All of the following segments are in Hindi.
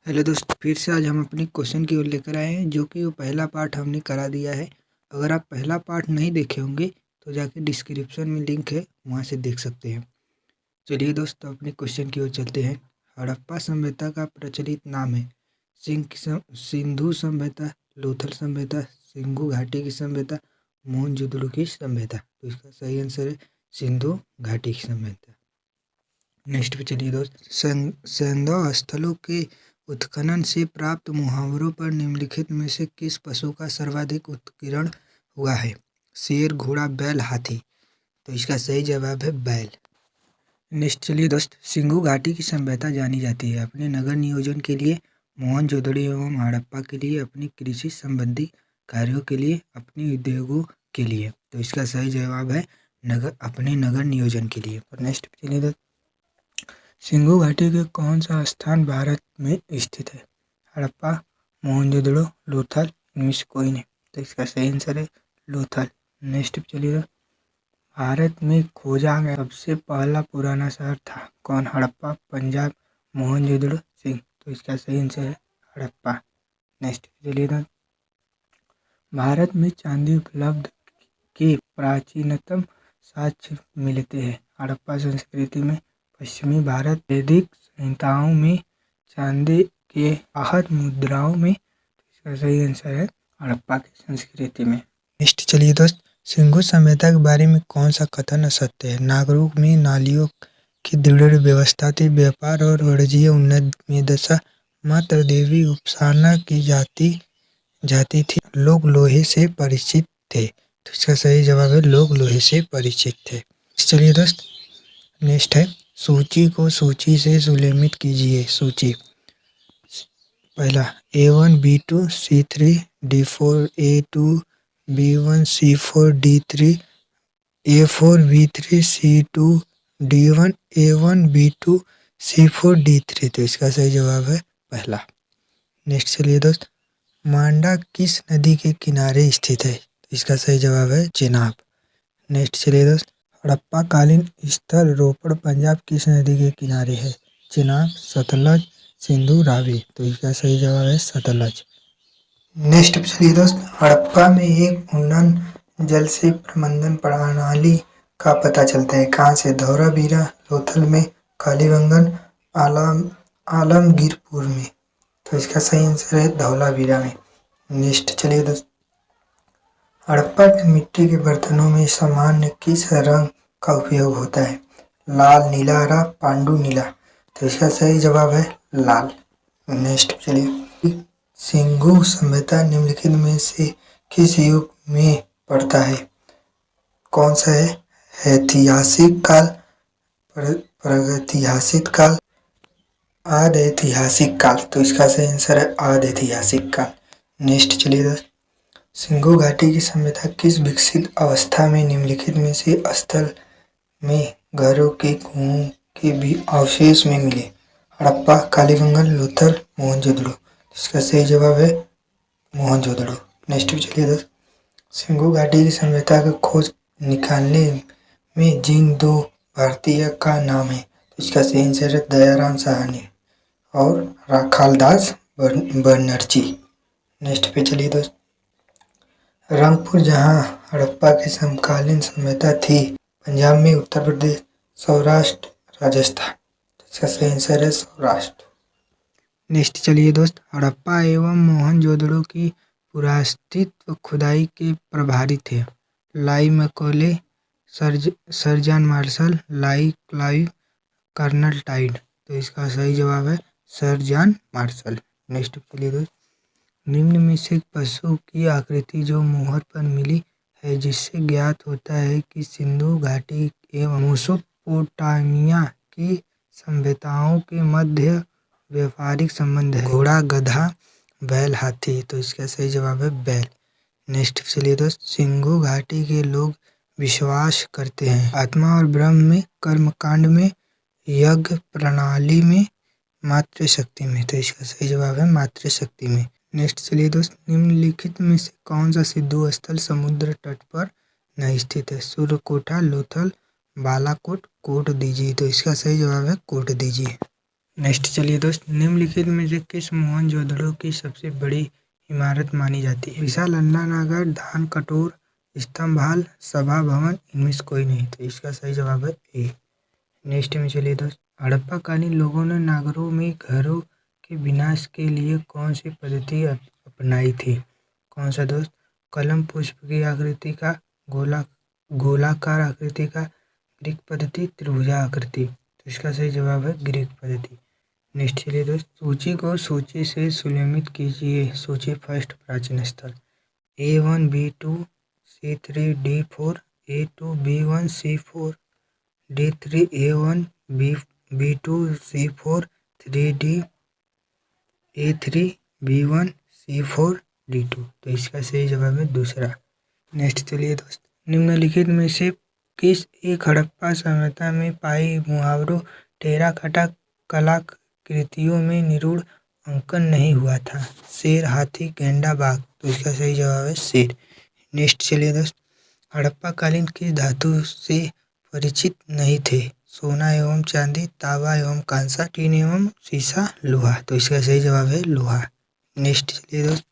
हेलो दोस्तों, फिर से आज हम अपनी क्वेश्चन की ओर लेकर आए हैं, जो कि वो पहला पार्ट हमने करा दिया है। अगर आप पहला पार्ट नहीं देखे होंगे तो जाके डिस्क्रिप्शन में लिंक है, वहाँ से देख सकते हैं। चलिए दोस्तों, अपने क्वेश्चन की ओर चलते हैं। हड़प्पा सभ्यता का प्रचलित नाम है सिंधु सभ्यता, लोथल सभ्यता, सिंधु घाटी की सभ्यता, मोहनजोदड़ो की सभ्यता। तो इसका सही आंसर है सिंधु घाटी की सभ्यता। नेक्स्ट पे चलिए दोस्त। सैंधव स्थलों के उत्खनन से प्राप्त मुहावरों पर निम्नलिखित में से किस पशु का सर्वाधिक उत्कीर्ण हुआ है? शेर, घोड़ा, बैल, हाथी। तो इसका सही जवाब है बैल। नेक्स्ट चलिए दोस्त। सिंधु घाटी की सभ्यता जानी जाती है अपने नगर नियोजन के लिए, मोहनजोदड़ो एवं हड़प्पा के लिए, अपनी कृषि संबंधी कार्यों के लिए, अपने उद्योगों के लिए। तो इसका सही जवाब है अपने नगर नियोजन के लिए। और नेक्स्ट चलिए दोस्त। सिंधु घाटी के कौन सा स्थान भारत में स्थित है? हड़प्पा, मोहनजोदड़ो, लोथल, इनमें से कोई नहीं। तो इसका सही आंसर है लोथल। नेक्स्ट चलिए। भारत में खोजा गया सबसे पहला पुराना शहर था कौन? हड़प्पा, पंजाब, मोहनजोदड़ो, सिंह। तो इसका सही आंसर है हड़प्पा। नेक्स्ट चलिए। भारत में चांदी उपलब्ध के प्राचीनतम साक्ष्य मिलते हैं? हड़प्पा संस्कृति में, पश्चिमी भारत, वैदिक संहिताओं में, चांदी के आहत मुद्राओं में। इसका सही आंसर है हड़प्पा की संस्कृति में। नेक्स्ट चलिए दोस्त। सिंधु सभ्यता के बारे में कौन सा कथन असत्य है? नागरों में नालियों की दृढ़ व्यवस्था थी, व्यापार और वाणिज्य उन्नत में दशा, मात्र देवी उपासना की जाती थी, लोग लोहे से परिचित थे। तो इसका सही जवाब है लोग लोहे से परिचित थे। चलिए दोस्त। नेक्स्ट है सूची को सूची से सुलेखित कीजिए। सूची पहला A1 B2 C3 D4 A2 B1 C4 D3 A4 B3 C2 D1 A1 B2 C4 D3। तो इसका सही जवाब है पहला। नेक्स्ट चलिए दोस्त। मांडा किस नदी के किनारे स्थित है? इसका सही जवाब है चेनाब। नेक्स्ट चलिए दोस्त। हड़प्पा कालीन स्थल रोपड़ पंजाब किस नदी के किनारे है? चेनाब, सतलज, सिंधु, रावी। तो इसका सही जवाब है सतलज। नेक्स्ट चलिए दोस्त। हड़प्पा में एक उन्नत जल से प्रबंधन प्रणाली का पता चलता है कहाँ से? धौलावीरा, लोथल में, कालीबंगन, आलमगीरपुर में। तो इसका सही आंसर है धौलावीरा में। नेक्स्ट चलिए दोस्त। हड़प्पा के मिट्टी के बर्तनों में सामान्य किस रंग का उपयोग होता है? लाल, नीला, हरा, पांडु नीला। तो इसका सही जवाब है लाल। नेक्स्ट चलिए। सिंधु सभ्यता निम्नलिखित में से किस युग में पड़ता है? कौन सा है? ऐतिहासिक काल, प्रागैतिहासिक काल, आद ऐतिहासिक काल। तो इसका सही आंसर है आद ऐतिहासिक काल। नेक्स्ट चलिए दोस्त। सिंधु घाटी की सभ्यता किस विकसित अवस्था में निम्नलिखित में से स्थल में घरों के कुओं के भी अवशेष में मिले? हड़प्पा, कालीबंगन, लोथल, मोहनजोदड़ो। इसका सही जवाब है मोहनजोदड़ो। नेक्स्ट चलिए दोस्त। सिंधु घाटी की सभ्यता की खोज निकालने में जिन दो भारतीय का नाम है, तो इसका सही आंसर है दयाराम साहनी और राखालदास बनर्जी। नेक्स्ट पे चलिए दोस्त। रंगपुर जहाँ हड़प्पा की समकालीन सभ्यता थी, पंजाब में, उत्तर प्रदेश, सौराष्ट्र, राजस्थान। इसका सही आंसर है सौराष्ट्र। नेक्स्ट चलिए दोस्त। हड़प्पा एवं मोहनजोदड़ो की पुरातत्व खुदाई के प्रभारी थे? लाई मैकॉले, सर जॉन मार्शल, लाई क्लाइव, कर्नल टाइड। तो इसका सही जवाब है सर जॉन मार्शल। नेक्स्ट चलिए दोस्त। निम्न में से पशु की आकृति जो मोहर पर मिली है जिससे ज्ञात होता है कि सिंधु घाटी एवं मेसोपोटामिया की सभ्यताओं के मध्य व्यापारिक संबंध है? घोड़ा, गधा, बैल, हाथी। तो इसका सही जवाब है बैल। नेक्स्ट चलिए दोस्त। सिंधु घाटी के लोग विश्वास करते हैं आत्मा और ब्रह्म में, कर्मकांड में, यज्ञ प्रणाली में, मातृशक्ति में। तो इसका सही जवाब है मातृशक्ति में। नेक्स्ट चलिए दोस्त। निम्नलिखित में से कौन सा सिंधु स्थल समुद्र तट पर नहीं स्थित है? सूर्यकोटा, लोथल, बालाकोट, कोट दीजिए। तो इसका सही जवाब है कोट दीजिए। नेक्स्ट चलिए दोस्त, निम्नलिखित में से किस मोहनजोदड़ो की सबसे बड़ी इमारत मानी जाती है? विशाल अन्नानगर, धान कटोर, स्तंभाल, सभा भवन, इनमें से कोई नहीं। तो इसका सही जवाब है ए। नेक्स्ट में चलिए दोस्त, हड़प्पाकालीन लोगों ने नागरों में घरों के विनाश के लिए कौन सी पद्धति अपनाई थी? कौन सा दोस्त? कलम पुष्प की आकृति का, गोलाकार आकृति का, ग्रीक पद्धति, त्रिभुजाकृति। तो इसका सही जवाब है ग्रीक पद्धति। नेक्स्ट चलिए दोस्त, सूची को सूची से सुनियमित कीजिए। सूची फर्स्ट प्राचीन स्थल A1 B2 C3 D4 A2 B1 C4 D3 A1 B2 C4 3D A3 B1 C4 D2। तो इसका सही जवाब है दूसरा। नेक्स्ट चलिए दोस्त, निम्नलिखित में से किस एक हड़प्पा सभ्यता में पाई मुहावरों टेराकोटा कलाकृतियों में निरूढ़ अंकन नहीं हुआ था? शेर, हाथी, गेंडा, बाघ। तो इसका सही जवाब है शेर। नेक्स्ट चलिए दोस्त, हड़प्पा कालीन किस धातु से परिचित नहीं थे? सोना एवं चांदी, तांबा एवं कांसा, टीन एवं सीसा, लोहा। तो इसका सही जवाब है लोहा। नेक्स्ट चलिए दोस्त,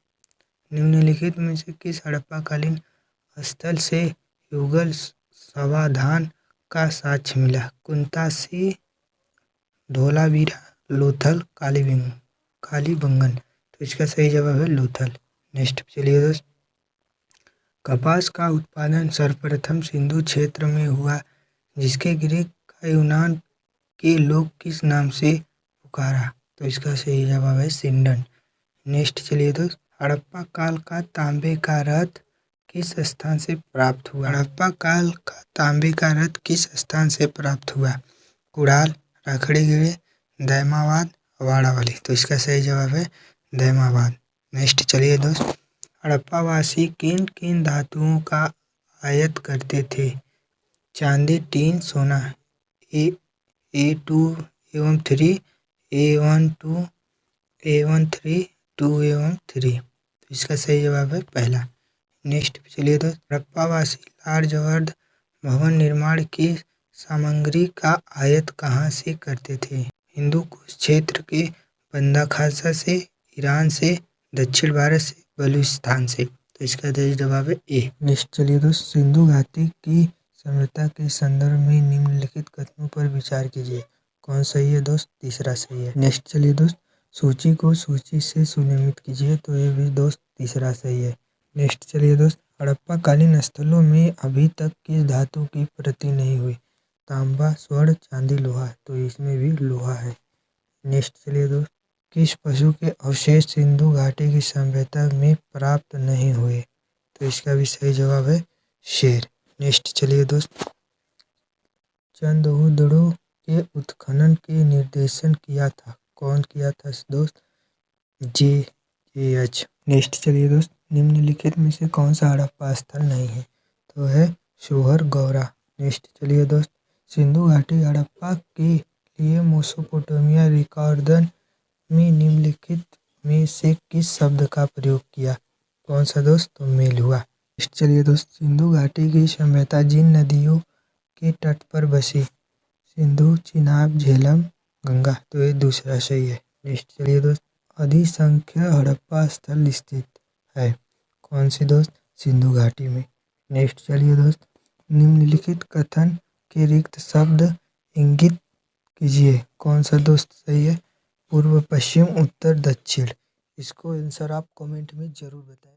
निम्नलिखित में से किस हड़प्पा कालीन स्थल से युगल समाधान का साक्ष्य मिला? कुंतासी, धोलावीरा, लोथल, कालीबंगन। तो इसका सही जवाब है लोथल। नेक्स्ट चलिए दोस्त, कपास का उत्पादन सर्वप्रथम सिंधु क्षेत्र में हुआ, जिसके ग्रीक का यूनान के लोग किस नाम से पुकारा? तो इसका सही जवाब है सिंडन। नेक्स्ट चलिए दोस्त, हड़प्पा काल का तांबे का रथ किस स्थान से प्राप्त हुआ? हड़प्पा काल का तांबे का रथ किस स्थान से प्राप्त हुआ? कुड़ाल, राखड़ीगढ़, दैमाबाद, वाड़ावाली। तो इसका सही जवाब है दैमाबाद। नेक्स्ट चलिए दोस्त, हड़प्पावासी किन किन धातुओं का आयात करते थे? चांदी, टीन, सोना। A2 एवं 3 A1 2 A1 3 2 एवं 3। तो इसका सही जवाब है पहला। नेक्स्ट चलिए दोस्त, हड़प्पावासी लार्ज वर्द भवन निर्माण की सामग्री का आयात कहाँ से करते थे? हिंदू कुश क्षेत्र के बंदा खासा से, ईरान से, दक्षिण भारत से, बलूचिस्तान से। तो इसका सही जवाब है ए। नेक्स्ट चलिए दोस्त, सिंधु घाटी की सभ्यता के संदर्भ में निम्नलिखित कथनों पर विचार कीजिए। कौन सही है दोस्त? तीसरा सही है। नेक्स्ट चलिए दोस्त, सूची को सूची से सुनियमित कीजिए। तो ये भी दोस्त तीसरा सही है। नेक्स्ट चलिए दोस्त, हड़प्पा कालीन स्थलों में अभी तक किस धातु की प्रति नहीं हुई? तांबा, स्वर्ण, चांदी, लोहा। तो इसमें भी लोहा है। नेक्स्ट चलिए दोस्त, किस पशु के अवशेष सिंधु घाटी की सभ्यता में प्राप्त नहीं हुए? तो इसका भी सही जवाब है शेर। नेक्स्ट चलिए दोस्त, चंदहुदड़ो के उत्खनन के निर्देशन किया था? कौन किया था दोस्त? JH। नेक्स्ट चलिए दोस्त, निम्नलिखित में से कौन सा हड़प्पा स्थल नहीं है? तो है शोहर गौरा। नेक्स्ट चलिए दोस्त, सिंधु घाटी हड़प्पा के लिए मेसोपोटामिया रिकॉर्डन में निम्नलिखित में से किस शब्द का प्रयोग किया? कौन सा दोस्त? तो मेल हुआ। नेक्स्ट चलिए दोस्त, सिंधु घाटी की सभ्यता जिन नदियों के तट पर बसी? सिंधु, चिनाब, झेलम, गंगा। तो ये दूसरा सही है। नेक्स्ट चलिए दोस्त, अधिसंख्य हड़प्पा स्थल स्थित है? कौन सी दोस्त? सिंधु घाटी में। नेक्स्ट चलिए दोस्त, निम्नलिखित कथन के रिक्त शब्द इंगित कीजिए। कौन सा दोस्त सही है? पूर्व, पश्चिम, उत्तर, दक्षिण। इसको आंसर आप कमेंट में जरूर बताएं।